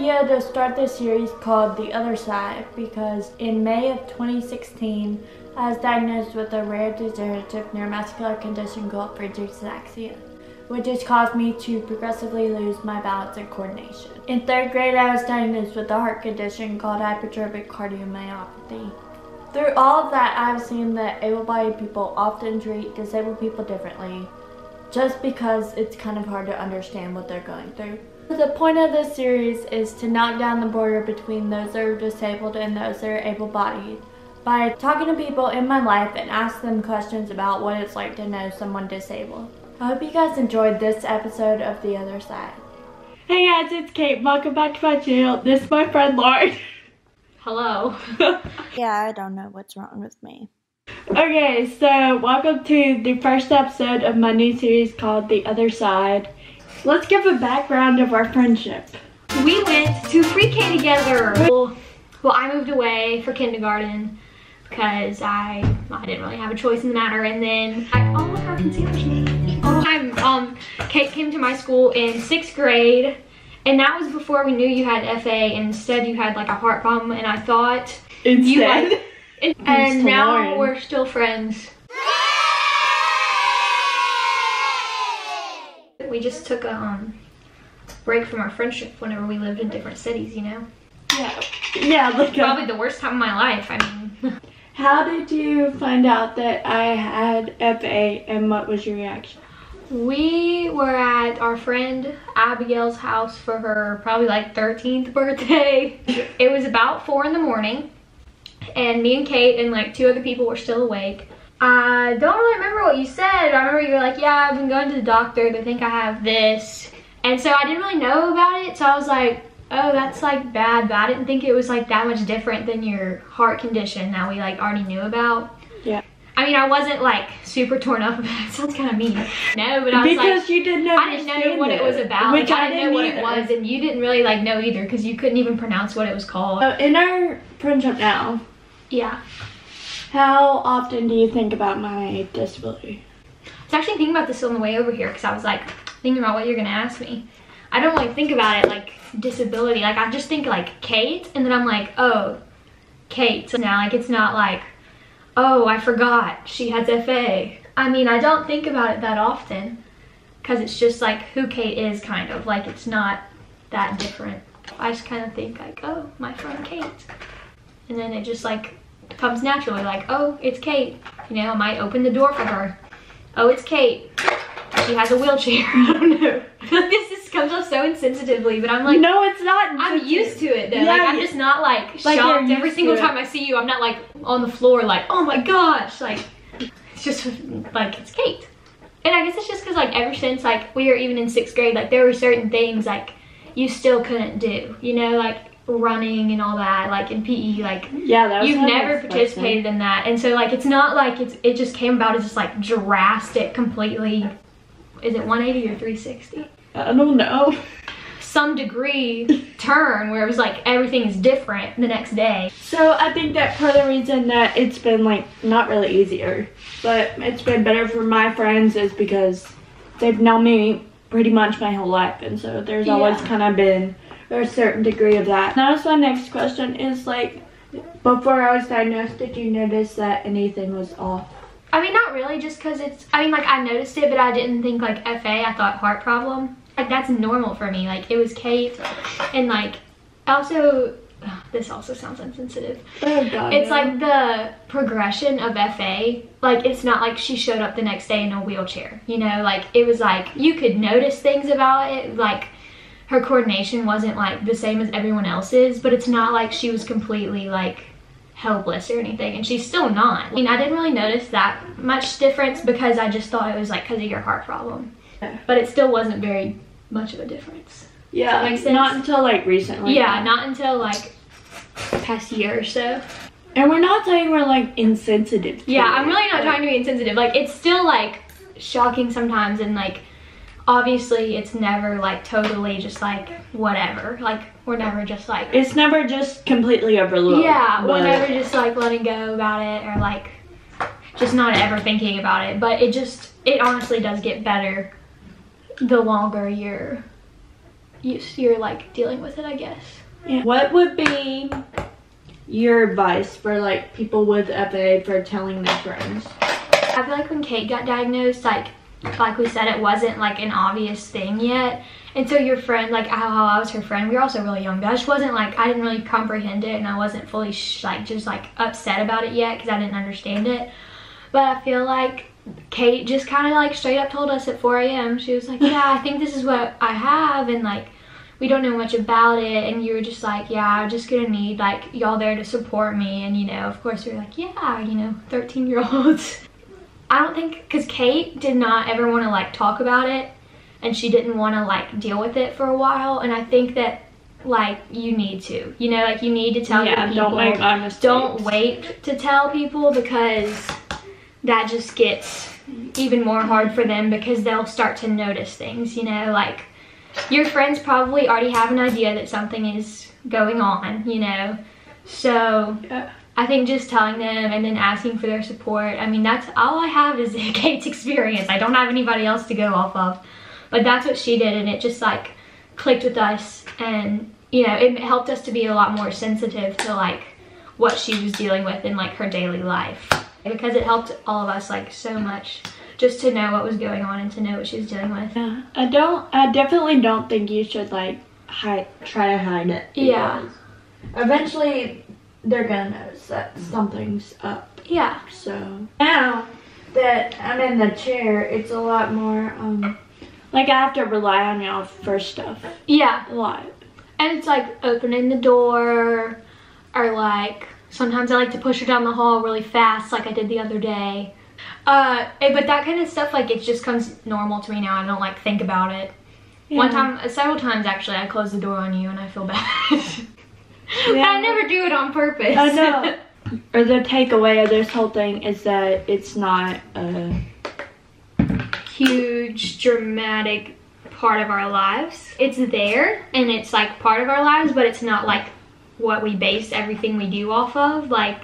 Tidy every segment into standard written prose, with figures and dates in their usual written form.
idea to start this series called The Other Side because in May of 2016, I was diagnosed with a rare degenerative neuromuscular condition called Friedreich's Ataxia, which has caused me to progressively lose my balance and coordination. In 3rd grade, I was diagnosed with a heart condition called hypertrophic cardiomyopathy. Through all of that, I've seen that able-bodied people often treat disabled people differently, just because it's kind of hard to understand what they're going through. The point of this series is to knock down the border between those that are disabled and those that are able-bodied by talking to people in my life and ask them questions about what it's like to know someone disabled. I hope you guys enjoyed this episode of The Other Side. Hey guys, it's Kate. Welcome back to my channel. This is my friend Lauren. Hello. Yeah, I don't know what's wrong with me. Okay, so welcome to the first episode of my new series called The Other Side. Let's give a background of our friendship. We went to pre-K together. Well, I moved away for kindergarten because I didn't really have a choice in the matter. And then, oh look, our concealer's me. Kate came to my school in 6th grade. And that was before we knew you had FA, and instead you had like a heart problem, and I thought Instead? And now we're still friends. We just took a break from our friendship whenever we lived in different cities, you know? Yeah, like probably the worst time of my life, I mean. How did you find out that I had FA, and what was your reaction? We were at our friend Abigail's house for her probably like 13th birthday. It was about 4 in the morning, and me and Kate and like 2 other people were still awake. I don't really remember what you said. I remember you were like, yeah, I've been going to the doctor. They think I have this. And so I didn't really know about it. So I was like, oh, that's like bad. But I didn't think it was like that much different than your heart condition that we like already knew about. Yeah. I mean, I wasn't like super torn up about it. It sounds kind of mean. No, but I was because like, you didn't I didn't know what it was about. Which like, I didn't know what either. it was, and you didn't really like know either because you couldn't even pronounce what it was called. In our friendship now, yeah. How often do you think about my disability? I was actually thinking about this on the way over here because I was like thinking about what you're gonna ask me. I don't really think about it like disability. Like I just think like Kate, and then I'm like, oh, Kate. So now like it's not like, oh, I forgot she has FA. I mean, I don't think about it that often because it's just like who Kate is, kind of. Like it's not that different. I just kind of think like, oh, my friend Kate. And then it just like comes naturally, like, oh, it's Kate. You know, I might open the door for her. Oh, it's Kate. She has a wheelchair. I don't know. I feel like this comes off so insensitively, but I'm like, no, it's not. I'm used to it though. Yeah, like I'm just not like shocked every single time I see you. I'm not like on the floor like, oh my gosh, like it's just like it's Kate. And I guess it's just because like ever since like we were even in 6th grade, like there were certain things like you still couldn't do, you know, like running and all that, like in PE, like yeah, that was you've never participated in that, and so like it's not like it just came about as just like drastic, completely. Is it 180 or 360? I don't know. Some degree turn where it was like everything is different the next day. So I think that part of the reason that it's been like not really easier, but it's been better for my friends is because they've known me pretty much my whole life, and so there's always kind of been a certain degree of that. Now, my next question is like, before I was diagnosed, did you notice that anything was off? I mean, not really, just because it's, I mean, like I noticed it, but I didn't think like FA, I thought heart problem. Like that's normal for me. Like it was Kate, and like also, this also sounds insensitive. Oh God. It's like the progression of FA. Like it's not like she showed up the next day in a wheelchair, you know, like it was like you could notice things about it, like her coordination wasn't like the same as everyone else's, but it's not like she was completely like helpless or anything, and she's still not. I mean, I didn't really notice that much difference because I just thought it was like because of your heart problem, but it still wasn't very much of a difference. Yeah, does that make sense? Not until like recently. Yeah, not until like past year or so. And we're not saying we're like insensitive to yeah, I'm really not trying to be insensitive. Like it's still like shocking sometimes, and like obviously it's never like totally just like whatever, like we're never just like, it's never just completely overlooked. Yeah, we're never just like letting go about it or like just not ever thinking about it, but it honestly does get better the longer you you're like dealing with it, I guess. Yeah. What would be your advice for like people with FA for telling their friends? I feel like when Kate got diagnosed, like we said, it wasn't like an obvious thing yet. And so your friend, like how I was her friend, we were also really young, but I just wasn't like, I didn't really comprehend it, and I wasn't fully just upset about it yet because I didn't understand it. But I feel like Kate just kind of like straight up told us at 4 a.m. She was like, yeah, I think this is what I have, and like we don't know much about it. And you were just like, yeah, I'm just gonna need like y'all there to support me. And you know, of course we were like, yeah, you know, 13-year-olds. I don't think, because Kate did not ever want to like talk about it, and she didn't want to like deal with it for a while. And I think that like you need to, you know, like you need to tell your people. Don't make my mistakes. Don't wait to tell people, because that just gets even more hard for them, because they'll start to notice things, you know, like your friends probably already have an idea that something is going on, you know. So yeah. I think just telling them and then asking for their support. I mean, that's all I have is Kate's experience. I don't have anybody else to go off of. But that's what she did, and it just like clicked with us, and you know, it helped us to be a lot more sensitive to like what she was dealing with in like her daily life, because it helped all of us like so much just to know what was going on and to know what she was dealing with. Yeah, I definitely don't think you should like try to hide it. Yeah. Eventually they're gonna notice that something's up. Yeah. So now that I'm in the chair, it's a lot more like I have to rely on y'all for stuff. Yeah. A lot. And it's like opening the door, or like sometimes I like to push her down the hall really fast like I did the other day. But that kind of stuff, like it just comes normal to me now. I don't like think about it. Yeah. Several times actually, I close the door on you and I feel bad. Yeah. But I never do it on purpose. I know. Or the takeaway of this whole thing is that it's not a huge dramatic part of our lives. It's there and it's like part of our lives, but it's not like what we base everything we do off of. Like,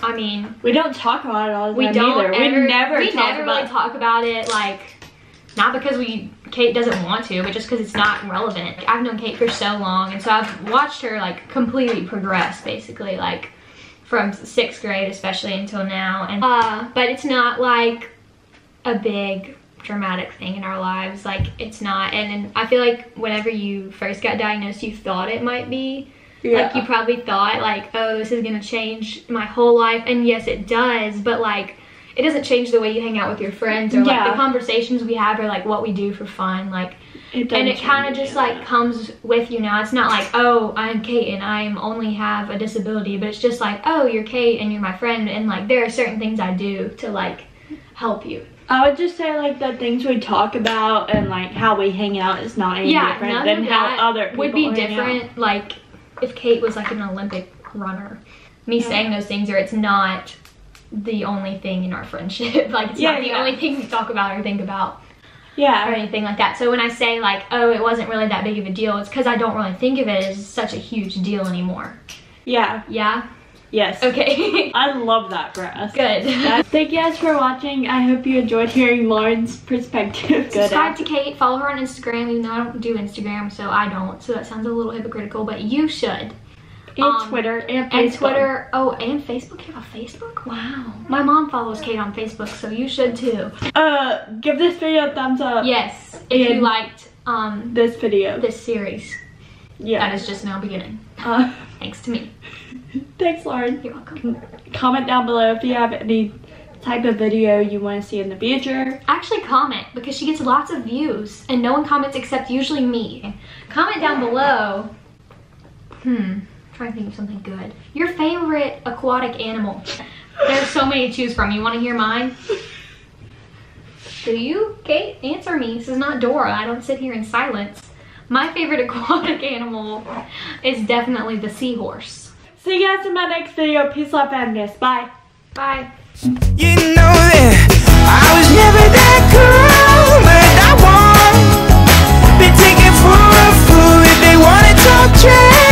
I mean, we don't talk about it all the time either. We never really talk about it, like, not because Kate doesn't want to, but just because it's not relevant. I've known Kate for so long, and so I've watched her like completely progress, basically, like from 6th grade especially until now. And but it's not like a big dramatic thing in our lives. Like, it's not. And I feel like whenever you first got diagnosed, you thought it might be. Yeah. Like, you probably thought like, oh, this is gonna change my whole life. And yes, it does, but like, it doesn't change the way you hang out with your friends, or like the conversations we have, or like what we do for fun. Like, and it kind of just like comes with you now. It's not like, oh, I'm Kate and I only have a disability, but it's just like, oh, you're Kate and you're my friend, and like there are certain things I do to like help you. I would just say like the things we talk about and like how we hang out is not any different than how other people would be different. Like if Kate was like an Olympic runner, me saying those things, or it's not the only thing in our friendship. Like, it's not the only thing we talk about or think about. Yeah. Or anything like that. So when I say like, oh, it wasn't really that big of a deal, it's because I don't really think of it as such a huge deal anymore. Yeah. Yeah? Yes. Okay. I love that for us. Good. Thank you guys for watching. I hope you enjoyed hearing Lauren's perspective. Subscribe to Kate. Follow her on Instagram, even though I don't do Instagram, so I don't. So that sounds a little hypocritical, but you should. And Twitter and Facebook. And Twitter. Oh, and Facebook. You have a Facebook? Wow. My mom follows Kate on Facebook, so you should too. Give this video a thumbs up. Yes, if you liked this video. This series. Yeah. That is just now beginning. Thanks to me. Thanks, Lauren. You're welcome. Comment down below if you have any type of video you want to see in the future. Actually comment, because she gets lots of views and no one comments except usually me. Comment down below. Trying to think of something good. Your favorite aquatic animal. There's so many to choose from. You want to hear mine? Do you? Kate, answer me. This is not Dora. I don't sit here in silence. My favorite aquatic animal is definitely the seahorse. See you guys in my next video. Peace, love, and happiness. Bye. Bye. You know that I was never that cool, but I won't be taken for a fool if they want to talk trash.